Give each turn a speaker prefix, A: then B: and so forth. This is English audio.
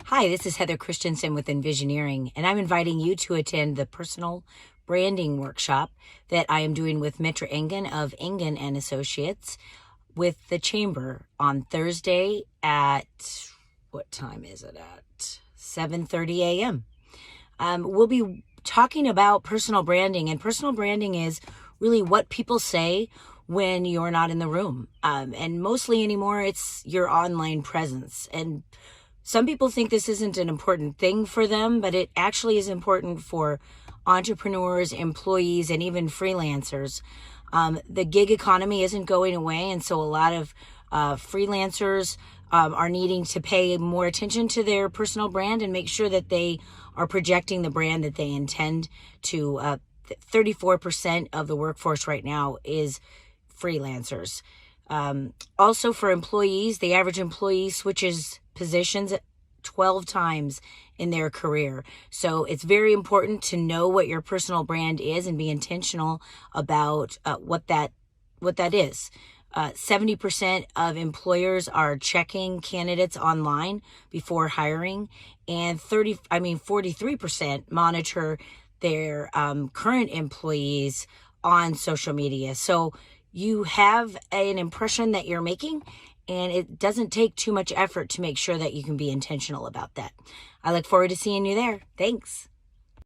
A: Hi, this is Heather Christensen with Envisioneering, and I'm inviting you to attend the personal branding workshop that I am doing with Mitra Engen of Engen and Associates with the Chamber on Thursday at, what time is it at? 7:30 a.m. We'll be talking about personal branding, and personal branding is really what people say when you're not in the room. And mostly anymore, it's your online presence. And some people think this isn't an important thing for them, but it actually is important for entrepreneurs, employees, and even freelancers. The gig economy isn't going away, and so a lot of freelancers are needing to pay more attention to their personal brand and make sure that they are projecting the brand that they intend to. 34% of the workforce right now is freelancers. Also for employees, the average employee switches positions 12 times in their career. So it's very important to know what your personal brand is and be intentional about what that is. 70% of employers are checking candidates online before hiring, and 43% monitor their current employees on social media. So you have an impression that you're making, and it doesn't take too much effort to make sure that you can be intentional about that. I look forward to seeing you there. Thanks.